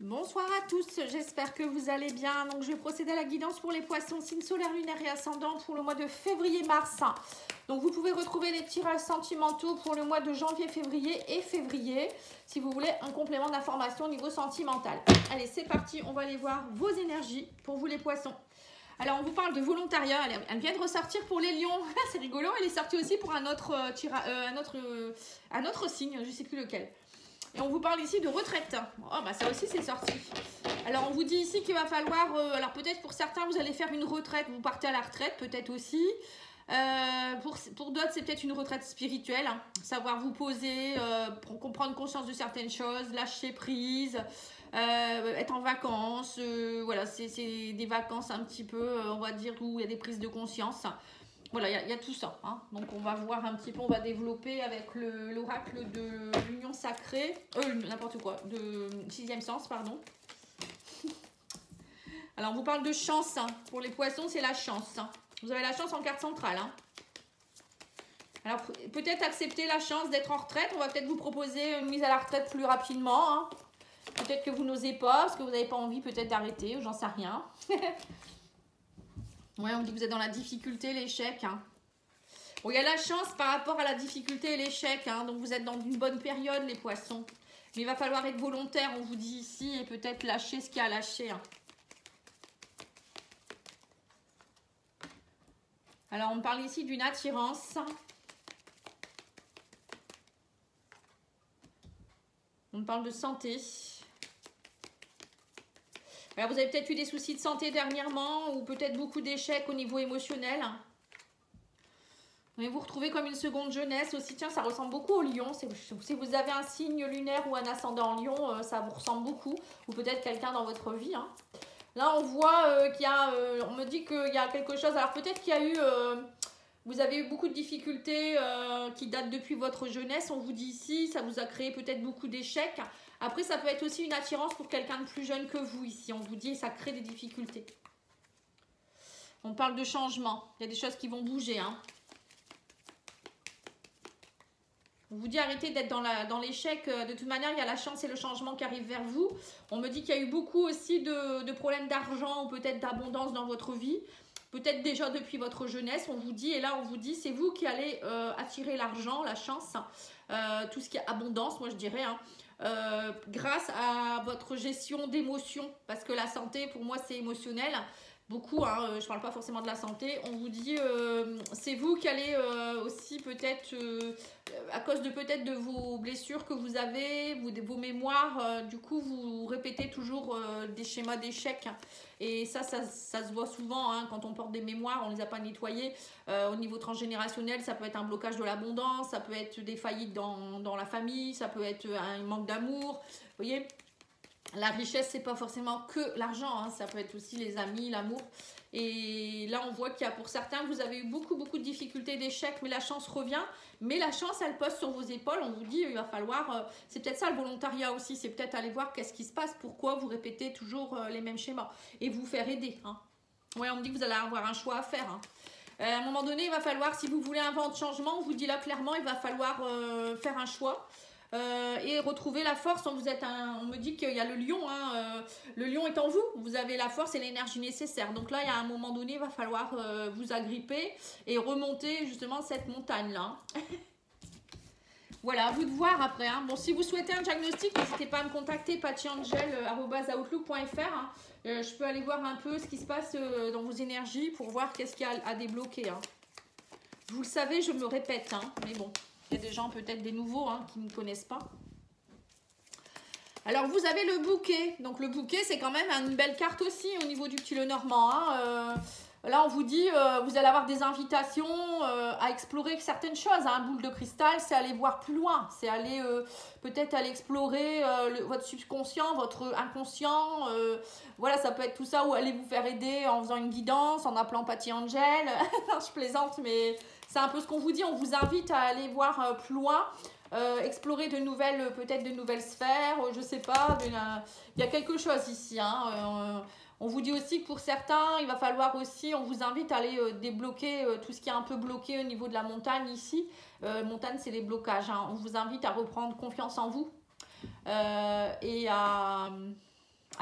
Bonsoir à tous, j'espère que vous allez bien. Donc je vais procéder à la guidance pour les poissons, signes solaires, lunaires et ascendants pour le mois de février-mars. Donc vous pouvez retrouver les tirages sentimentaux pour le mois de janvier, février et février, si vous voulez un complément d'information au niveau sentimental. Allez, c'est parti, on va aller voir vos énergies pour vous les poissons. Alors on vous parle de volontariat, elle vient de ressortir pour les lions, c'est rigolo, elle est sortie aussi pour un autre signe, je ne sais plus lequel. Et on vous parle ici de retraite. Oh, bah ça aussi, c'est sorti. Alors, on vous dit ici qu'il va falloir... alors, peut-être pour certains, vous allez faire une retraite. Vous partez à la retraite, peut-être aussi. Pour d'autres, c'est peut-être une retraite spirituelle. Hein. Savoir vous poser, prendre conscience de certaines choses, lâcher prise, être en vacances. Voilà, c'est des vacances un petit peu, on va dire, où il y a des prises de conscience. Voilà, il y a tout ça. Hein. Donc, on va voir un petit peu, on va développer avec l'oracle de l'union sacrée, n'importe quoi, de sixième sens, pardon. Alors, on vous parle de chance. Hein. Pour les poissons, c'est la chance. Hein. Vous avez la chance en carte centrale. Hein. Alors, peut-être accepter la chance d'être en retraite. On va peut-être vous proposer une mise à la retraite plus rapidement. Hein. Peut-être que vous n'osez pas, parce que vous n'avez pas envie peut-être d'arrêter, ou j'en sais rien. Ouais, on dit que vous êtes dans la difficulté, l'échec. Hein. Bon, il y a la chance par rapport à la difficulté et l'échec. Hein. Donc, vous êtes dans une bonne période, les poissons. Mais il va falloir être volontaire, on vous dit ici, et peut-être lâcher ce qu'il y a à lâcher. Hein. Alors, on parle ici d'une attirance. On parle de santé. Alors, vous avez peut-être eu des soucis de santé dernièrement ou peut-être beaucoup d'échecs au niveau émotionnel. Mais vous retrouvez comme une seconde jeunesse aussi. Tiens, ça ressemble beaucoup au lion. Si vous avez un signe lunaire ou un ascendant en lion, ça vous ressemble beaucoup. Ou peut-être quelqu'un dans votre vie. Hein. Là, on voit qu'il y a... on me dit qu'il y a quelque chose... Alors, peut-être qu'il y a eu... vous avez eu beaucoup de difficultés qui datent depuis votre jeunesse. On vous dit ici, ça vous a créé peut-être beaucoup d'échecs. Après, ça peut être aussi une attirance pour quelqu'un de plus jeune que vous ici. On vous dit, ça crée des difficultés. On parle de changement. Il y a des choses qui vont bouger. Hein. On vous dit arrêtez d'être dans l'échec. De toute manière, il y a la chance et le changement qui arrivent vers vous. On me dit qu'il y a eu beaucoup aussi de problèmes d'argent ou peut-être d'abondance dans votre vie. Peut-être déjà depuis votre jeunesse, on vous dit, et là on vous dit, c'est vous qui allez attirer l'argent, la chance, tout ce qui est abondance, moi je dirais, hein, grâce à votre gestion d'émotions, parce que la santé, pour moi, c'est émotionnel. Beaucoup, hein, je ne parle pas forcément de la santé, on vous dit, c'est vous qui allez aussi peut-être, à cause de peut-être de vos blessures que vous avez, vos mémoires, du coup, vous répétez toujours des schémas d'échecs. Et ça se voit souvent hein, quand on porte des mémoires, on ne les a pas nettoyées. Au niveau transgénérationnel, ça peut être un blocage de l'abondance, ça peut être des faillites dans la famille, ça peut être un manque d'amour. Vous voyez, la richesse, c'est pas forcément que l'argent, hein, ça peut être aussi les amis, l'amour. Et là, on voit qu'il y a pour certains, vous avez eu beaucoup de difficultés, d'échecs, mais la chance revient. Mais la chance, elle pose sur vos épaules. On vous dit, il va falloir... c'est peut-être ça le volontariat aussi, c'est peut-être aller voir qu'est-ce qui se passe, pourquoi vous répétez toujours les mêmes schémas. Et vous faire aider. Hein. Ouais, on me dit que vous allez avoir un choix à faire. Hein. À un moment donné, il va falloir, si vous voulez un vent de changement, on vous dit là clairement, il va falloir faire un choix. Et retrouver la force. On me dit qu'il y a le lion, hein, le lion est en vous, vous avez la force et l'énergie nécessaire. Donc là, il y a un moment donné, il va falloir vous agripper et remonter justement cette montagne-là. Voilà, à vous de voir après. Hein. Bon, si vous souhaitez un diagnostic, n'hésitez pas à me contacter, pattyangel@outlook.fr. Hein. Je peux aller voir un peu ce qui se passe dans vos énergies pour voir qu'est-ce qu'il y a à débloquer. Hein. Vous le savez, je me répète, hein, mais bon. Il y a des gens, peut-être des nouveaux, hein, qui ne connaissent pas. Alors, vous avez le bouquet. Donc, le bouquet, c'est quand même une belle carte aussi au niveau du petit Lenormand. Hein. Là, on vous dit, vous allez avoir des invitations à explorer certaines choses. Hein. Boule de cristal, c'est aller voir plus loin. C'est aller peut-être aller explorer votre subconscient, votre inconscient. Voilà, ça peut être tout ça. Ou aller vous faire aider en faisant une guidance, en appelant Patty Angel. Non, je plaisante, mais... c'est un peu ce qu'on vous dit, on vous invite à aller voir plus loin, explorer peut-être de nouvelles sphères, je sais pas, il y a quelque chose ici. Hein, on vous dit aussi que pour certains, il va falloir aussi, on vous invite à aller débloquer tout ce qui est un peu bloqué au niveau de la montagne ici. Montagne, c'est les blocages. Hein. On vous invite à reprendre confiance en vous et à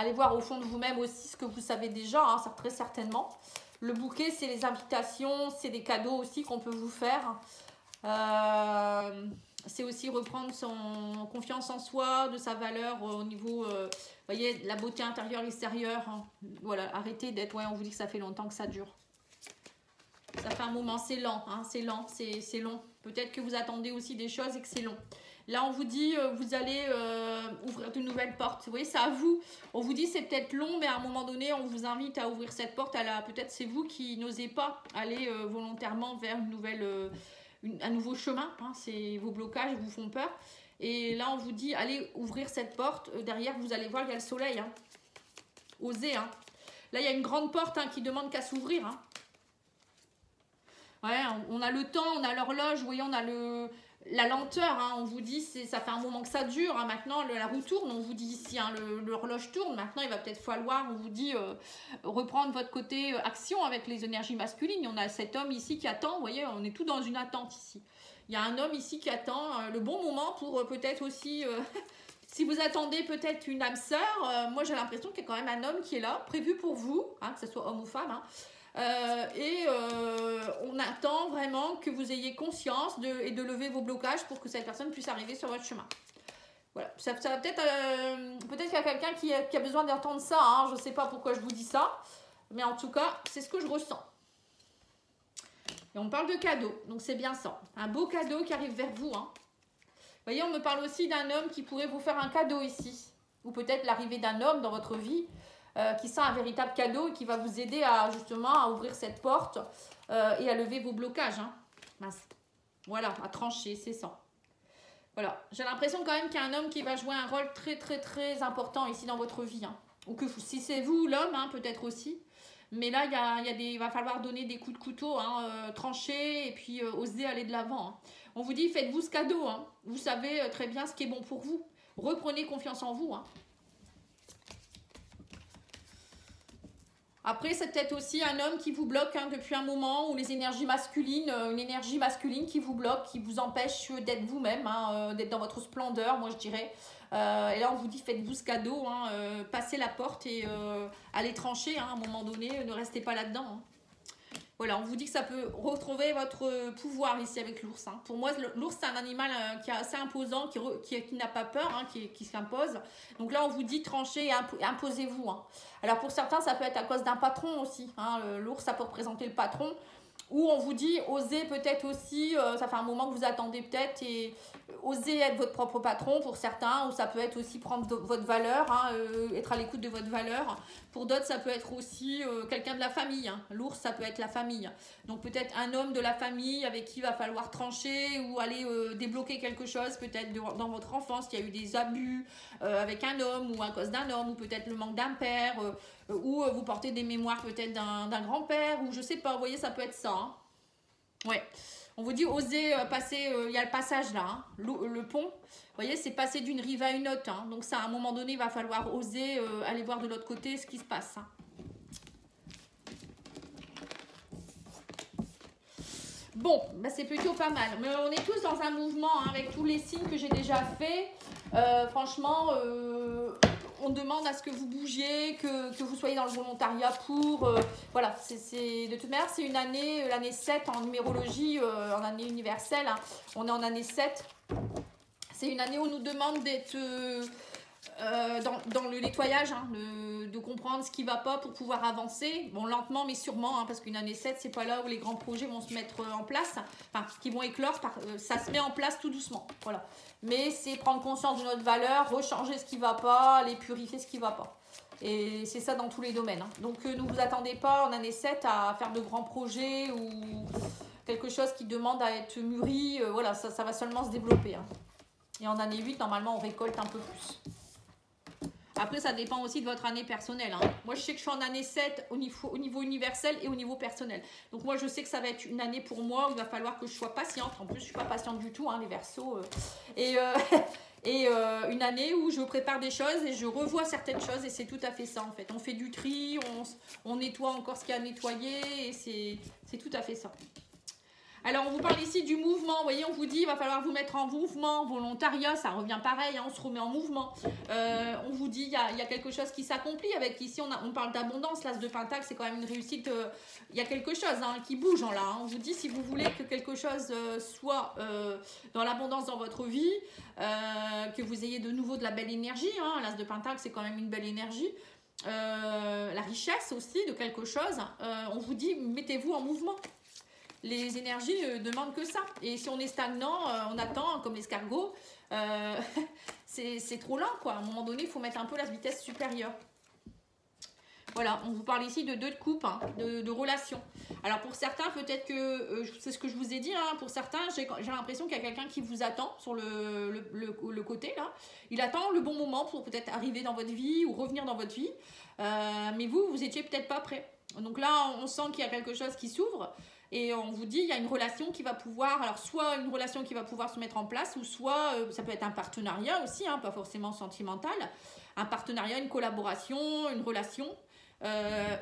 Allez voir au fond de vous-même aussi ce que vous savez déjà, hein, ça, très certainement. Le bouquet, c'est les invitations, c'est des cadeaux aussi qu'on peut vous faire. C'est aussi reprendre son confiance en soi, de sa valeur au niveau, voyez, la beauté intérieure, extérieure. Hein. Voilà, arrêtez d'être, ouais, on vous dit que ça fait longtemps que ça dure. Ça fait un moment, c'est lent, hein, c'est lent, c'est long. Peut-être que vous attendez aussi des choses et que c'est long. Là, on vous dit, vous allez ouvrir de nouvelles portes. Vous voyez, c'est à vous. On vous dit, c'est peut-être long, mais à un moment donné, on vous invite à ouvrir cette porte. Peut-être c'est vous qui n'osez pas aller volontairement vers une nouvelle, un nouveau chemin. Hein. Vos blocages vous font peur. Et là, on vous dit, allez ouvrir cette porte. Derrière, vous allez voir, il y a le soleil. Hein. Osez. Hein. Là, il y a une grande porte hein, qui demande qu'à s'ouvrir. Hein. Ouais, on a le temps, on a l'horloge, vous voyez, on a la lenteur, hein, on vous dit, ça fait un moment que ça dure, hein, maintenant la roue tourne, on vous dit ici, hein, l'horloge tourne, maintenant il va peut-être falloir, on vous dit, reprendre votre côté action avec les énergies masculines. On a cet homme ici qui attend, vous voyez, on est tout dans une attente ici. Il y a un homme ici qui attend le bon moment pour peut-être aussi, si vous attendez peut-être une âme sœur, moi j'ai l'impression qu'il y a quand même un homme qui est là, prévu pour vous, hein, que ce soit homme ou femme, hein. On attend vraiment que vous ayez conscience et de lever vos blocages pour que cette personne puisse arriver sur votre chemin. Voilà, ça va peut-être qu'il y a quelqu'un qui a besoin d'entendre ça, hein. Je ne sais pas pourquoi je vous dis ça, mais en tout cas, c'est ce que je ressens. Et on parle de cadeau, donc c'est bien ça. Un beau cadeau qui arrive vers vous. Hein. Vous voyez, on me parle aussi d'un homme qui pourrait vous faire un cadeau ici, ou peut-être l'arrivée d'un homme dans votre vie, qui sent un véritable cadeau et qui va vous aider à justement à ouvrir cette porte et à lever vos blocages. Hein. Voilà, à trancher, c'est ça. Voilà, j'ai l'impression quand même qu'il y a un homme qui va jouer un rôle très très très important ici dans votre vie. Hein. Ou que si c'est vous l'homme, hein, peut-être aussi. Mais là, il va falloir donner des coups de couteau, hein, trancher et puis oser aller de l'avant. Hein. On vous dit, faites-vous ce cadeau. Hein. Vous savez très bien ce qui est bon pour vous. Reprenez confiance en vous. Hein. Après, c'est peut-être aussi un homme qui vous bloque hein, depuis un moment, ou les énergies masculines, une énergie masculine qui vous bloque, qui vous empêche d'être vous-même, hein, d'être dans votre splendeur, moi je dirais. Et là, on vous dit, faites-vous ce cadeau, hein, passez la porte et allez trancher hein, à un moment donné, ne restez pas là-dedans. Hein. Voilà, on vous dit que ça peut retrouver votre pouvoir ici avec l'ours. Hein. Pour moi, l'ours, c'est un animal qui est assez imposant, qui n'a pas peur, hein, qui s'impose. Donc là, on vous dit tranchez et imposez-vous. Hein. Alors pour certains, ça peut être à cause d'un patron aussi. Hein. L'ours, ça peut représenter le patron. Ou on vous dit, osez peut-être aussi, ça fait un moment que vous attendez peut-être, et osez être votre propre patron pour certains, ou ça peut être aussi prendre votre valeur, hein, être à l'écoute de votre valeur. Pour d'autres, ça peut être aussi quelqu'un de la famille. Hein. L'ours, ça peut être la famille. Donc peut-être un homme de la famille avec qui il va falloir trancher ou aller débloquer quelque chose, peut-être dans votre enfance, il y a eu des abus avec un homme ou à cause d'un homme, ou peut-être le manque d'un père, ou vous portez des mémoires peut-être d'un grand-père, ou je sais pas, vous voyez, ça peut être ça. Hein. Ouais. On vous dit oser passer, il y a le passage là, hein, le pont. Vous voyez, c'est passer d'une rive à une autre. Hein, donc ça, à un moment donné, il va falloir oser aller voir de l'autre côté ce qui se passe. Hein. Bon, bah c'est plutôt pas mal. Mais on est tous dans un mouvement hein, avec tous les signes que j'ai déjà fait. Franchement, on demande à ce que vous bougiez, que vous soyez dans le volontariat pour... voilà, de toute manière, c'est une année, l'année 7 en numérologie, en année universelle. Hein, on est en année 7. C'est une année où on nous demande d'être dans le nettoyage, hein, de comprendre ce qui ne va pas pour pouvoir avancer. Bon, lentement, mais sûrement, hein, parce qu'une année 7, c'est pas là où les grands projets vont se mettre en place, enfin, qui vont éclore, ça se met en place tout doucement. Voilà. Mais c'est prendre conscience de notre valeur, rechanger ce qui ne va pas, aller purifier ce qui ne va pas. Et c'est ça dans tous les domaines. Hein. Donc, ne vous attendez pas en année 7 à faire de grands projets ou quelque chose qui demande à être mûri. Voilà, ça va seulement se développer. Hein. Et en année 8, normalement, on récolte un peu plus. Après, ça dépend aussi de votre année personnelle. Hein. Moi, je sais que je suis en année 7 au niveau universel et au niveau personnel. Donc, moi, je sais que ça va être une année pour moi où il va falloir que je sois patiente. En plus, je ne suis pas patiente du tout, hein, les Verseaux. Une année où je prépare des choses et je revois certaines choses. Et c'est tout à fait ça, en fait. On fait du tri, on nettoie encore ce qu'il y a à nettoyer. Et c'est tout à fait ça. Alors, on vous parle ici du mouvement. Vous voyez, on vous dit, il va falloir vous mettre en mouvement. Volontariat, ça revient pareil, hein, on se remet en mouvement. On vous dit, il y a quelque chose qui s'accomplit. Avec ici, on parle d'abondance. L'as de Pentacle, c'est quand même une réussite. Il y a quelque chose hein, qui bouge en là. Hein. On vous dit, si vous voulez que quelque chose soit dans l'abondance dans votre vie, que vous ayez de nouveau de la belle énergie. Hein. L'as de Pentacle, c'est quand même une belle énergie. La richesse aussi de quelque chose. On vous dit, mettez-vous en mouvement. Les énergies ne demandent que ça. Et si on est stagnant, on attend comme l'escargot. C'est trop lent, quoi. À un moment donné, il faut mettre un peu la vitesse supérieure. Voilà, on vous parle ici de 2 de coupe, hein, de relations. Alors pour certains, peut-être que, c'est ce que je vous ai dit, hein, pour certains, j'ai l'impression qu'il y a quelqu'un qui vous attend sur le côté, là. Il attend le bon moment pour peut-être arriver dans votre vie ou revenir dans votre vie. Mais vous étiez peut-être pas prêt. Donc là, on sent qu'il y a quelque chose qui s'ouvre. Et on vous dit, il y a une relation qui va pouvoir, alors soit une relation qui va pouvoir se mettre en place, ou soit, ça peut être un partenariat aussi, hein, pas forcément sentimental, un partenariat, une collaboration, une relation,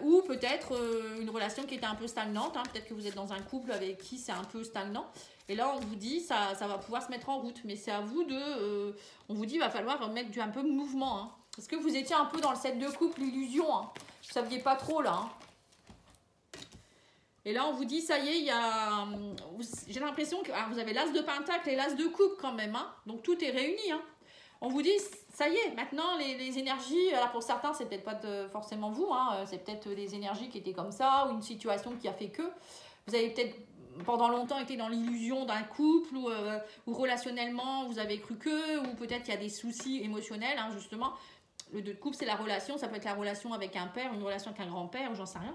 ou peut-être une relation qui était un peu stagnante, hein, peut-être que vous êtes dans un couple avec qui c'est un peu stagnant, et là on vous dit, ça va pouvoir se mettre en route, mais c'est à vous de, on vous dit, il va falloir mettre un peu de mouvement, hein, parce que vous étiez un peu dans le 7 de couple, l'illusion, hein, vous ne saviez pas trop là, hein. Et là, on vous dit, ça y est, j'ai l'impression que vous avez l'as de Pentacle et l'as de coupe quand même. Hein, donc, tout est réuni. Hein. On vous dit, ça y est, maintenant, les énergies, alors pour certains, c'est peut-être pas forcément vous, hein, c'est peut-être des énergies qui étaient comme ça, ou une situation qui a fait que. Vous avez peut-être, pendant longtemps, été dans l'illusion d'un couple, ou relationnellement, vous avez cru que, ou peut-être qu'il y a des soucis émotionnels, hein, justement. Le 2 de coupe, c'est la relation, ça peut être la relation avec un père, une relation avec un grand-père, j'en sais rien.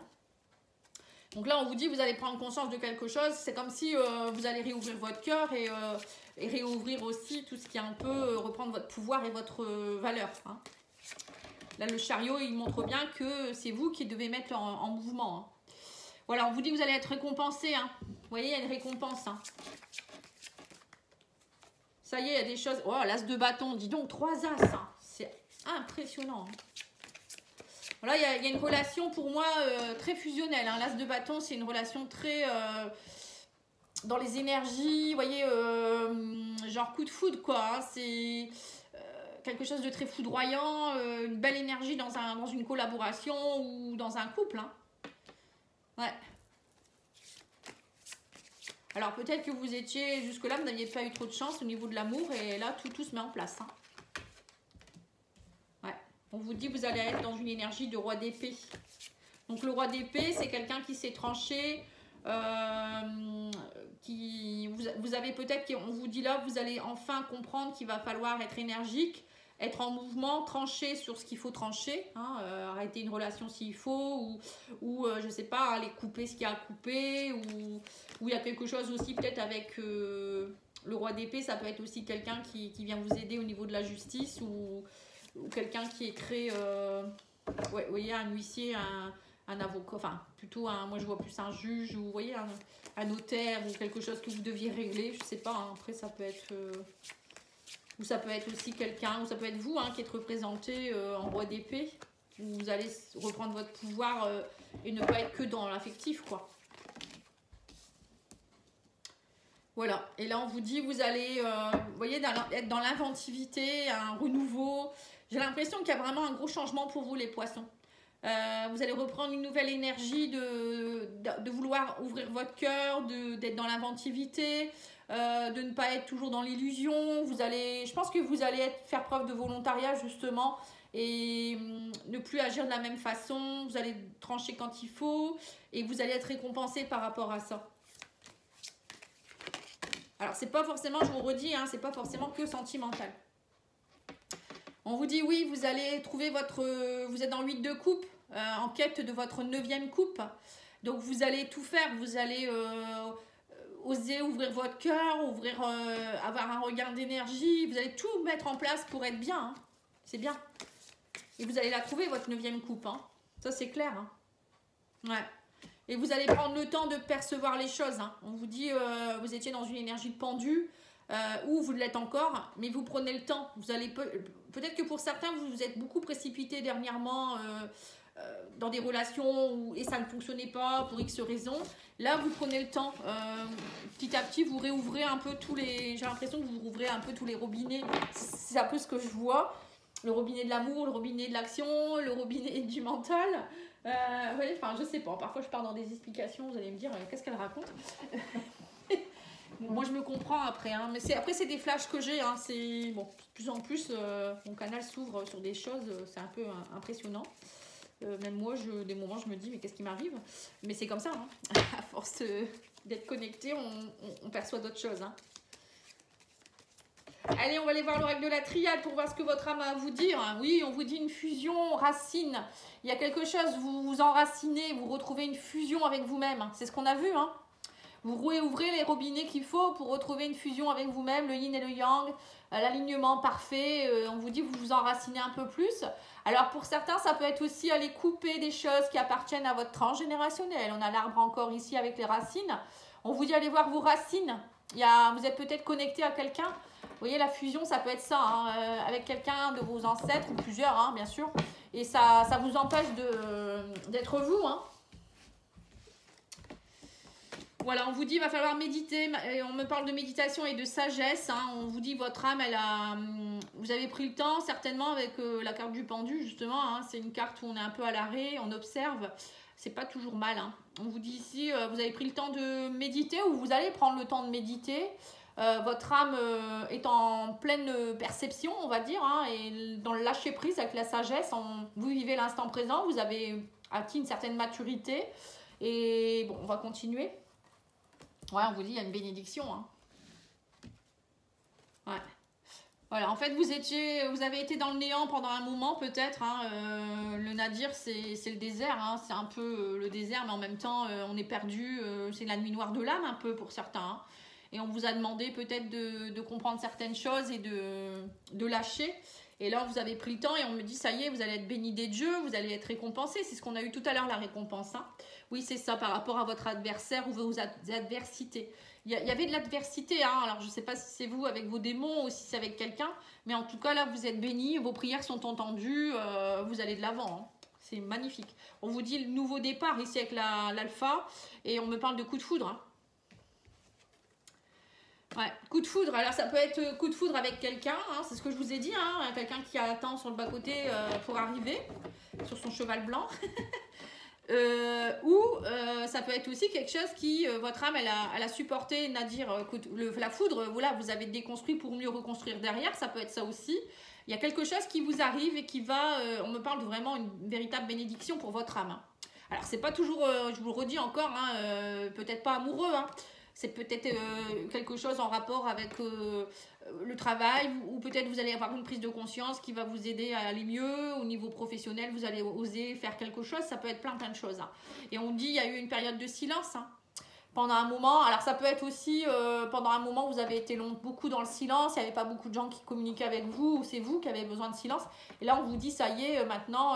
Donc là, on vous dit, vous allez prendre conscience de quelque chose. C'est comme si vous allez réouvrir votre cœur et réouvrir aussi tout ce qui est un peu reprendre votre pouvoir et votre valeur. Hein. Là, le chariot, il montre bien que c'est vous qui devez mettre en mouvement. Hein. Voilà, on vous dit que vous allez être récompensé. Hein. Vous voyez, il y a une récompense. Hein. Ça y est, il y a des choses... Oh, l'as de bâton, dis donc, 3 as. Hein. C'est impressionnant. Hein. Voilà, il y a une relation pour moi très fusionnelle. Hein. L'as de bâton, c'est une relation très dans les énergies, vous voyez, genre coup de foudre, quoi. Hein. C'est quelque chose de très foudroyant, une belle énergie dans une collaboration ou dans un couple. Hein. Ouais. Alors peut-être que vous étiez, jusque-là, vous n'aviez pas eu trop de chance au niveau de l'amour et là, tout se met en place. Hein. On vous dit que vous allez être dans une énergie de roi d'épée. Donc le roi d'épée, c'est quelqu'un qui s'est tranché, vous avez peut-être, on vous dit là, vous allez enfin comprendre qu'il va falloir être énergique, être en mouvement, trancher sur ce qu'il faut trancher, hein, arrêter une relation s'il faut, ou je ne sais pas, aller couper ce qu'il y a à couper, ou il y a quelque chose aussi peut-être avec le roi d'épée, ça peut être aussi quelqu'un qui vient vous aider au niveau de la justice, ou quelqu'un qui est très, ouais, vous voyez, un huissier, un avocat, enfin plutôt moi je vois plus un juge, ou vous voyez, un notaire, ou quelque chose que vous deviez régler, je sais pas, hein, après ça peut être, ou ça peut être aussi quelqu'un, ou ça peut être vous, hein, qui êtes représenté en roi d'épée, où vous allez reprendre votre pouvoir et ne pas être que dans l'affectif, quoi. Voilà, et là on vous dit, vous allez, vous voyez, être dans l'inventivité, un renouveau. J'ai l'impression qu'il y a vraiment un gros changement pour vous les poissons. Vous allez reprendre une nouvelle énergie de vouloir ouvrir votre cœur, d'être dans l'inventivité, de ne pas être toujours dans l'illusion. Je pense que vous allez faire preuve de volontariat justement et ne plus agir de la même façon. Vous allez trancher quand il faut et vous allez être récompensé par rapport à ça. Alors, c'est pas forcément, je vous redis, hein, c'est pas forcément que sentimental. On vous dit, oui, vous allez trouver vous êtes dans 8 de coupe, en quête de votre 9e coupe. Donc, vous allez tout faire. Vous allez oser ouvrir votre cœur, avoir un regain d'énergie. Vous allez tout mettre en place pour être bien. Hein. C'est bien. Et vous allez la trouver, votre 9e coupe. Hein. Ça, c'est clair. Hein. Ouais. Et vous allez prendre le temps de percevoir les choses. Hein. On vous dit, vous étiez dans une énergie de pendu. ou vous l'êtes encore, mais vous prenez le temps. Vous allez peut-être que pour certains, vous vous êtes beaucoup précipité dernièrement dans des relations et ça ne fonctionnait pas pour X raisons. Là, vous prenez le temps. Petit à petit, vous réouvrez un peu tous les... J'ai l'impression que vous rouvrez un peu tous les robinets. C'est un peu ce que je vois. Le robinet de l'amour, le robinet de l'action, le robinet du mental. Ouais, enfin, je sais pas. Parfois, je pars dans des explications. Vous allez me dire, qu'est-ce qu'elle raconte? Bon, moi, je me comprends après. Hein, mais après, c'est des flashs que j'ai. Hein, c'est bon, de plus en plus, mon canal s'ouvre sur des choses. C'est un peu impressionnant. Même moi, des moments, je me dis, mais qu'est-ce qui m'arrive? Mais c'est comme ça. Hein. À force d'être connecté, on perçoit d'autres choses. Hein. Allez, on va aller voir l'oracle de la triade pour voir ce que votre âme a à vous dire. Oui, on vous dit une fusion, racine. Il y a quelque chose, vous vous enracinez, vous retrouvez une fusion avec vous-même. C'est ce qu'on a vu. Hein. Vous ouvrez les robinets qu'il faut pour retrouver une fusion avec vous-même, le yin et le yang, l'alignement parfait. On vous dit que vous vous enracinez un peu plus. Alors pour certains, ça peut être aussi aller couper des choses qui appartiennent à votre transgénérationnel. On a l'arbre encore ici avec les racines. On vous dit allez voir vos racines. Vous êtes peut-être connecté à quelqu'un. Vous voyez, la fusion, ça peut être ça, hein, avec quelqu'un de vos ancêtres, ou plusieurs, hein, bien sûr. Et ça vous empêche d'être vous. Hein. Voilà, on vous dit il va falloir méditer. On me parle de méditation et de sagesse. Hein. On vous dit votre âme, vous avez pris le temps, certainement, avec la carte du pendu, justement. Hein. C'est une carte où on est un peu à l'arrêt, on observe. C'est pas toujours mal. Hein. On vous dit ici, vous avez pris le temps de méditer ou vous allez prendre le temps de méditer. Votre âme est en pleine perception, on va dire, hein, et dans le lâcher prise avec la sagesse, vous vivez l'instant présent, vous avez acquis une certaine maturité. Et bon, on va continuer. Ouais, on vous dit, il y a une bénédiction. Hein. Ouais. Voilà, en fait, vous avez été dans le néant pendant un moment, peut-être. Hein, le nadir, c'est le désert. Hein, c'est un peu le désert, mais en même temps, on est perdu. C'est la nuit noire de l'âme, un peu, pour certains. Hein. Et on vous a demandé peut-être de comprendre certaines choses et de lâcher. Et là, vous avez pris le temps et on me dit, ça y est, vous allez être béni des dieux, vous allez être récompensé. C'est ce qu'on a eu tout à l'heure, la récompense. Hein. Oui, c'est ça, par rapport à votre adversaire ou vos adversités. Il y avait de l'adversité. Hein. Alors, je ne sais pas si c'est vous avec vos démons ou si c'est avec quelqu'un. Mais en tout cas, là, vous êtes bénis, vos prières sont entendues, vous allez de l'avant. Hein. C'est magnifique. On vous dit le nouveau départ ici avec l'alpha. Et on me parle de coup de foudre. Hein. Ouais, coup de foudre, alors ça peut être coup de foudre avec quelqu'un, hein, c'est ce que je vous ai dit, hein, quelqu'un qui attend sur le bas-côté pour arriver, sur son cheval blanc. Ou ça peut être aussi quelque chose qui, votre âme, elle a supporté, Nadir, la foudre, voilà, vous avez déconstruit pour mieux reconstruire derrière, ça peut être ça aussi. Il y a quelque chose qui vous arrive et qui va, on me parle de vraiment une véritable bénédiction pour votre âme. Hein. Alors c'est pas toujours, je vous le redis encore, hein, peut-être pas amoureux, hein. C'est peut-être quelque chose en rapport avec le travail ou peut-être vous allez avoir une prise de conscience qui va vous aider à aller mieux. Au niveau professionnel, vous allez oser faire quelque chose. Ça peut être plein de choses. Hein. Et on dit il y a eu une période de silence hein, pendant un moment. Alors ça peut être aussi pendant un moment où vous avez été beaucoup dans le silence. Il n'y avait pas beaucoup de gens qui communiquaient avec vous ou c'est vous qui avez besoin de silence. Et là on vous dit ça y est, maintenant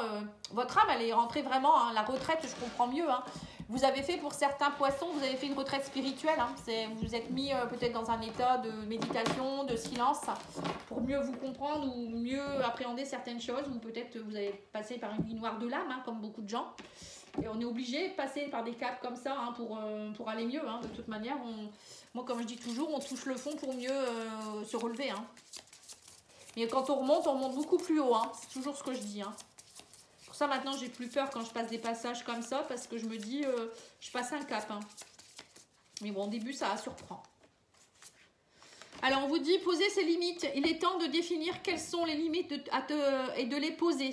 votre âme elle est rentrée vraiment. Hein, la retraite, je comprends mieux. Hein. Vous avez fait pour certains poissons, vous avez fait une retraite spirituelle. Hein. Vous vous êtes mis peut-être dans un état de méditation, de silence, pour mieux vous comprendre ou mieux appréhender certaines choses. Ou peut-être vous avez passé par une nuit noire de l'âme, hein, comme beaucoup de gens. Et on est obligé de passer par des caps comme ça hein, pour aller mieux. Hein. De toute manière, moi comme je dis toujours, on touche le fond pour mieux se relever. Hein. Et quand on remonte beaucoup plus haut. Hein. C'est toujours ce que je dis. Hein. Pour ça, maintenant, j'ai plus peur quand je passe des passages comme ça parce que je me dis, je passe un cap. Hein. Mais bon, au début, ça surprend. Alors, on vous dit, poser ses limites. Il est temps de définir quelles sont les limites et de les poser.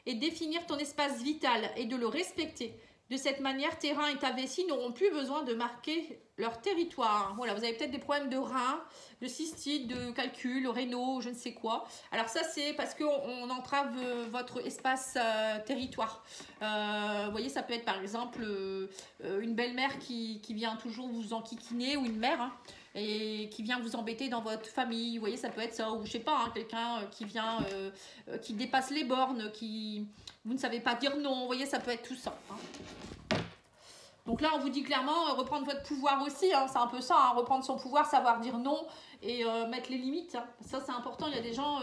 Et définir ton espace vital et de le respecter. De cette manière, tes reins et ta vessie n'auront plus besoin de marquer leur territoire. Voilà, vous avez peut-être des problèmes de reins, de cystite, de calcul, rénaux, je ne sais quoi. Alors ça, c'est parce qu'on entrave votre espace territoire. Vous voyez, ça peut être par exemple une belle-mère qui vient toujours vous enquiquiner ou une mère, hein, et qui vient vous embêter dans votre famille. Vous voyez, ça peut être ça. Ou je sais pas, hein, quelqu'un qui vient, qui dépasse les bornes, vous ne savez pas dire non. Vous voyez, ça peut être tout ça. Hein. Donc là, on vous dit clairement, reprendre votre pouvoir aussi, hein, c'est un peu ça, hein, reprendre son pouvoir, savoir dire non et mettre les limites. Hein. Ça, c'est important, il y a des gens,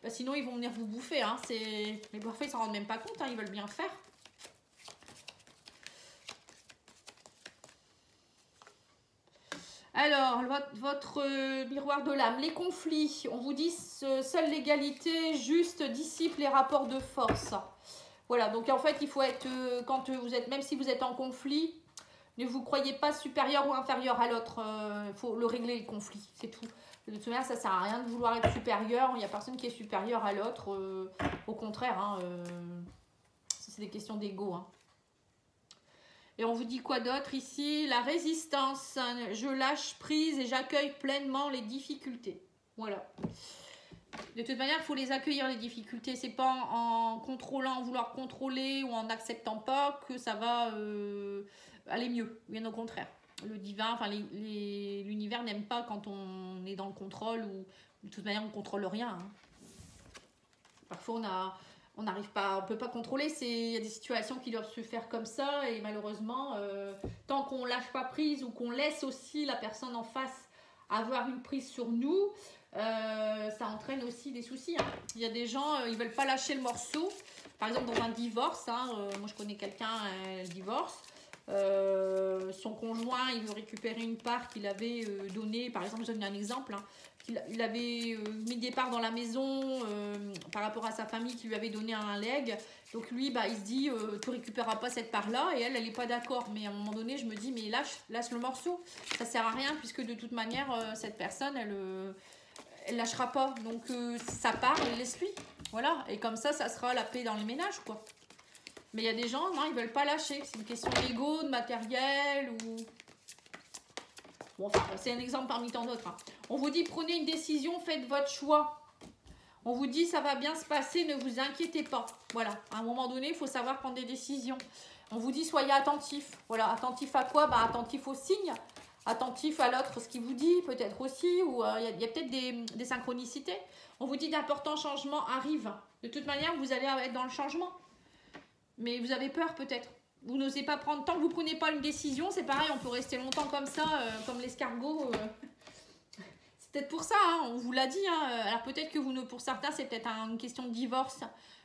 sinon ils vont venir vous bouffer. Hein, mais parfois, ils s'en rendent même pas compte, hein, ils veulent bien faire. Alors, votre miroir de l'âme, les conflits, on vous dit seule l'égalité juste dissipe les rapports de force. Voilà, donc en fait, il faut être, quand vous êtes, même si vous êtes en conflit, ne vous croyez pas supérieur ou inférieur à l'autre. Il faut le régler, le conflit, c'est tout. De toute manière, ça ne sert à rien de vouloir être supérieur. Il n'y a personne qui est supérieur à l'autre. Au contraire, hein, c'est des questions d'ego. Hein. Et on vous dit quoi d'autre ici? La résistance. Je lâche prise et j'accueille pleinement les difficultés. Voilà. De toute manière, il faut les accueillir, les difficultés. C'est pas en contrôlant, en vouloir contrôler ou en n'acceptant pas que ça va aller mieux. Bien au contraire. Le divin, enfin l'univers n'aime pas quand on est dans le contrôle ou de toute manière on ne contrôle rien. Hein. Parfois on n'arrive pas, on peut pas contrôler. Il y a des situations qui doivent se faire comme ça et malheureusement, tant qu'on lâche pas prise ou qu'on laisse aussi la personne en face avoir une prise sur nous, ça entraîne aussi des soucis. Hein. Il y a des gens, ils veulent pas lâcher le morceau. Par exemple dans un divorce, hein, moi je connais quelqu'un, elle divorce. Son conjoint, il veut récupérer une part qu'il avait donnée. Par exemple, je donne un exemple. Hein, il avait mis des parts dans la maison par rapport à sa famille qui lui avait donné un legs. Donc lui, bah, il se dit, tu récupéreras pas cette part-là. Et elle n'est pas d'accord. Mais à un moment donné, je me dis, mais lâche le morceau. Ça sert à rien puisque de toute manière, cette personne, elle lâchera pas. Donc sa part, laisse-lui. Voilà. Et comme ça sera la paix dans le ménage, quoi. Mais il y a des gens, non, ils ne veulent pas lâcher. C'est une question d'ego, de matériel ou... Bon, enfin, c'est un exemple parmi tant d'autres. Hein. On vous dit, prenez une décision, faites votre choix. On vous dit, ça va bien se passer, ne vous inquiétez pas. Voilà, à un moment donné, il faut savoir prendre des décisions. On vous dit, soyez attentif. Voilà, attentif à quoi? Bah, attentif aux signes. Attentif à l'autre, ce qu'il vous dit, peut-être aussi. Ou il y a peut-être des synchronicités. On vous dit, d'importants changements arrivent. De toute manière, vous allez être dans le changement. Mais vous avez peur peut-être. Vous n'osez pas prendre. Tant que vous ne prenez pas une décision, c'est pareil, on peut rester longtemps comme ça, comme l'escargot. C'est peut-être pour ça, hein, on vous l'a dit. Hein. Alors peut-être que pour certains, c'est peut-être une question de divorce.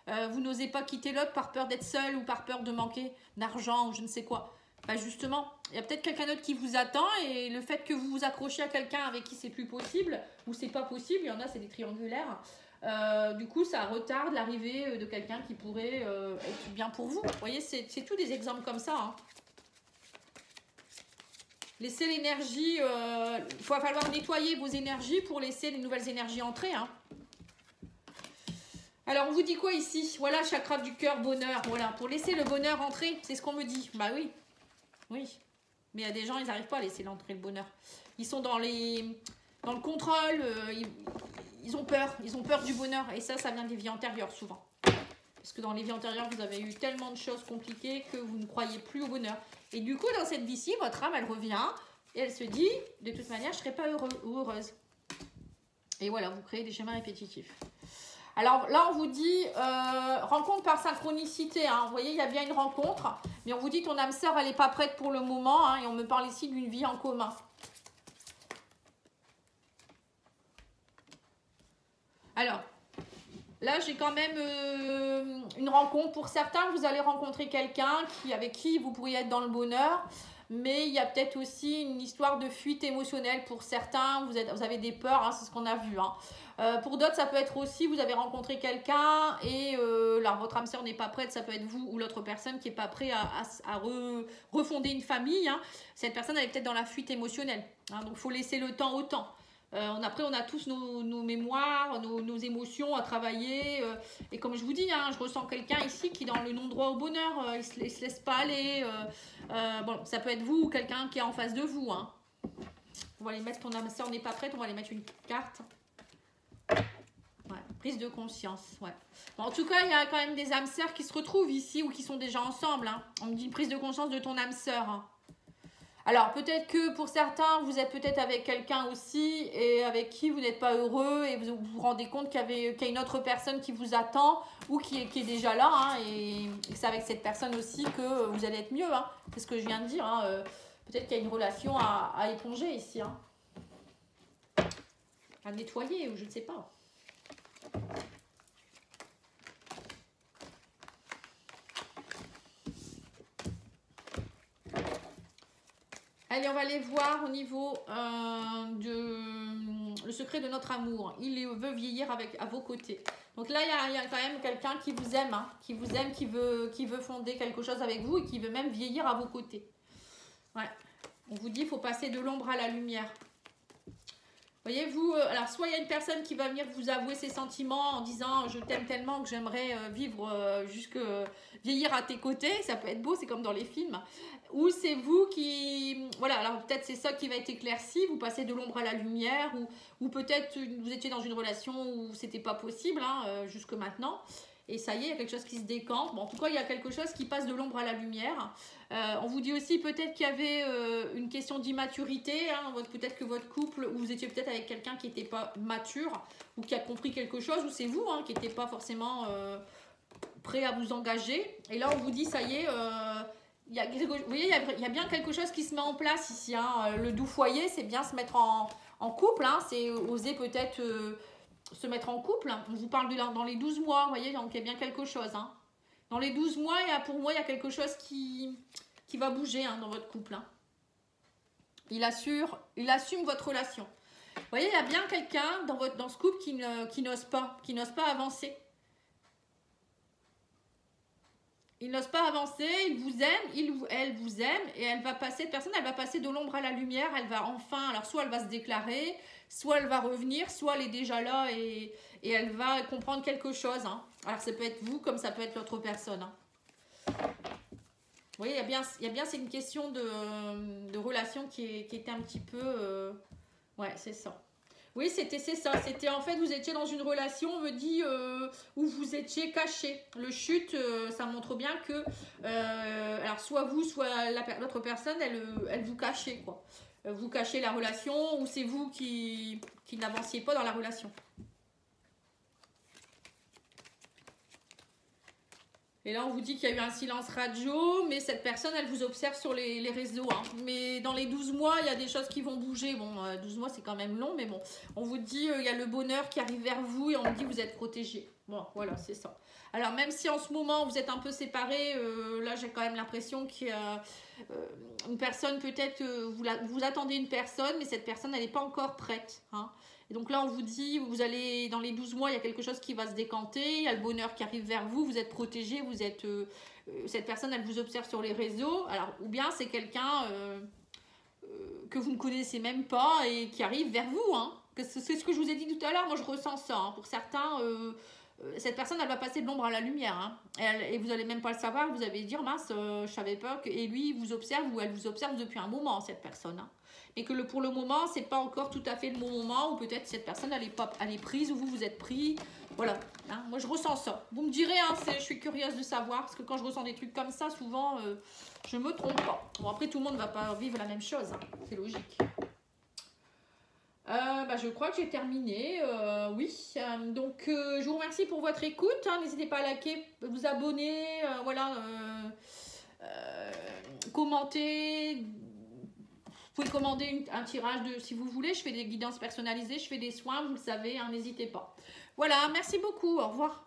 Vous n'osez pas quitter l'autre par peur d'être seul ou par peur de manquer d'argent ou je ne sais quoi. Bah justement, il y a peut-être quelqu'un d'autre qui vous attend et le fait que vous vous accrochiez à quelqu'un avec qui c'est plus possible ou c'est pas possible, il y en a, c'est des triangulaires. Du coup, ça retarde l'arrivée de quelqu'un qui pourrait être bien pour vous. Vous voyez, c'est tous des exemples comme ça. Hein. Laissez l'énergie, il va falloir nettoyer vos énergies pour laisser les nouvelles énergies entrer. Hein. Alors, on vous dit quoi ici? Voilà, chakra du cœur, bonheur. Voilà, pour laisser le bonheur entrer, c'est ce qu'on me dit. Bah oui, oui. Mais il y a des gens, ils n'arrivent pas à laisser entrer le bonheur. Ils sont dans le contrôle, ils ont peur du bonheur. Et ça vient des vies antérieures souvent. Parce que dans les vies antérieures, vous avez eu tellement de choses compliquées que vous ne croyez plus au bonheur. Et du coup, dans cette vie-ci, votre âme, elle revient et elle se dit, de toute manière, je ne serai pas heureux ou heureuse. Et voilà, vous créez des schémas répétitifs. Alors là, on vous dit, rencontre par synchronicité. Hein. Vous voyez, il y a bien une rencontre. Mais on vous dit, ton âme sœur, elle n'est pas prête pour le moment. Hein, et on me parle ici d'une vie en commun. Alors, là, j'ai quand même une rencontre. Pour certains, vous allez rencontrer quelqu'un avec qui vous pourriez être dans le bonheur. Mais il y a peut-être aussi une histoire de fuite émotionnelle pour certains. Vous avez des peurs, hein, c'est ce qu'on a vu. Hein. Pour d'autres, ça peut être aussi, vous avez rencontré quelqu'un et là, votre âme sœur n'est pas prête. Ça peut être vous ou l'autre personne qui n'est pas prêt à refonder une famille. Hein. Cette personne, elle est peut-être dans la fuite émotionnelle. Hein, donc, il faut laisser le temps au temps. Après, on a tous nos mémoires, nos émotions à travailler. Et comme je vous dis, hein, je ressens quelqu'un ici qui est dans le non-droit au bonheur. Il se laisse pas aller. Bon, ça peut être vous ou quelqu'un qui est en face de vous. Hein. On va les mettre, ton âme sœur n'est pas prête. On va les mettre une carte. Ouais, prise de conscience. Ouais. Bon, en tout cas, il y a quand même des âmes sœurs qui se retrouvent ici ou qui sont déjà ensemble. Hein. On me dit une prise de conscience de ton âme sœur. Hein. Alors peut-être que pour certains, vous êtes peut-être avec quelqu'un aussi et avec qui vous n'êtes pas heureux et vous vous rendez compte qu'il y a une autre personne qui vous attend ou qui est déjà là, hein, et c'est avec cette personne aussi que vous allez être mieux. Hein. C'est ce que je viens de dire. Hein. Peut-être qu'il y a une relation à éponger ici. Hein. À nettoyer ou je ne sais pas. Allez, on va aller voir au niveau le secret de notre amour. Il veut vieillir à vos côtés. Donc là, il y a quand même quelqu'un qui vous aime, hein, qui vous aime, qui veut fonder quelque chose avec vous et qui veut même vieillir à vos côtés. Ouais. On vous dit, il faut passer de l'ombre à la lumière. Voyez-vous, alors soit il y a une personne qui va venir vous avouer ses sentiments en disant je t'aime tellement que j'aimerais vivre vieillir à tes côtés, ça peut être beau, c'est comme dans les films. Ou c'est vous qui, voilà, alors peut-être c'est ça qui va être éclairci, vous passez de l'ombre à la lumière, ou peut-être vous étiez dans une relation où c'était pas possible, hein, jusque maintenant. Et ça y est, il y a quelque chose qui se décante. Bon, en tout cas, il y a quelque chose qui passe de l'ombre à la lumière. On vous dit aussi peut-être qu'il y avait une question d'immaturité. Hein, peut-être que votre couple, ou vous étiez peut-être avec quelqu'un qui n'était pas mature, ou qui a compris quelque chose, ou c'est vous hein, qui n'étiez pas forcément prêt à vous engager. Et là, on vous dit, ça y est, vous voyez, il y a bien quelque chose qui se met en place ici. Hein. Le doux foyer, c'est bien se mettre en couple. Hein, c'est oser peut-être... se mettre en couple, on vous parle dans les 12 mois, vous voyez, donc il y a bien quelque chose. Hein. Dans les 12 mois, pour moi, il y a quelque chose qui va bouger hein, dans votre couple. Hein. Il assume votre relation. Vous voyez, il y a bien quelqu'un dans ce couple qui n'ose pas avancer. Il n'ose pas avancer, il vous aime, elle vous aime, et cette personne, elle va passer de l'ombre à la lumière, elle va enfin, alors soit elle va se déclarer, soit elle va revenir, soit elle est déjà là et elle va comprendre quelque chose. Hein. Alors ça peut être vous comme ça peut être l'autre personne. Hein. Vous voyez, il y a bien c'est une question de relation qui était un petit peu... ouais, c'est ça. Oui, c'est ça. C'était en fait, vous étiez dans une relation, on me dit, où vous étiez caché. Le chute, ça montre bien que, alors soit vous, soit l'autre personne, elle vous cachait, quoi. Vous cachez la relation ou c'est vous qui n'avanciez pas dans la relation. Et là, on vous dit qu'il y a eu un silence radio, mais cette personne, elle vous observe sur les réseaux. Hein. Mais dans les 12 mois, il y a des choses qui vont bouger. Bon, 12 mois, c'est quand même long, mais bon. On vous dit, il y a le bonheur qui arrive vers vous et on vous dit, vous êtes protégé. Bon, voilà, c'est ça. Alors, même si en ce moment, vous êtes un peu séparés, là, j'ai quand même l'impression qu'il y a une personne, peut-être, vous attendez une personne, mais cette personne, elle n'est pas encore prête. Hein. Et donc là, on vous dit, vous allez dans les 12 mois, il y a quelque chose qui va se décanter, il y a le bonheur qui arrive vers vous, vous êtes protégé, vous êtes, cette personne, elle vous observe sur les réseaux. Alors, ou bien c'est quelqu'un que vous ne connaissez même pas et qui arrive vers vous. Hein. C'est ce que je vous ai dit tout à l'heure, moi je ressens ça. Hein. Pour certains, cette personne, elle va passer de l'ombre à la lumière. Hein. Et vous n'allez même pas le savoir, vous allez dire, mince, je savais pas. Et lui, il vous observe ou elle vous observe depuis un moment, cette personne. Hein. Mais que pour le moment, c'est pas encore tout à fait le bon moment, ou peut-être cette personne, elle est prise, ou vous êtes pris. Voilà, hein, moi je ressens ça. Vous me direz, hein, je suis curieuse de savoir, parce que quand je ressens des trucs comme ça, souvent, je me trompe pas. Bon, après, tout le monde ne va pas vivre la même chose, hein, c'est logique. Je crois que j'ai terminé, oui. Donc, je vous remercie pour votre écoute. Hein, n'hésitez pas à liker, vous abonner, voilà, commenter. Vous pouvez commander un tirage si vous voulez. Je fais des guidances personnalisées, je fais des soins, vous le savez, hein, n'hésitez pas. Voilà, merci beaucoup, au revoir.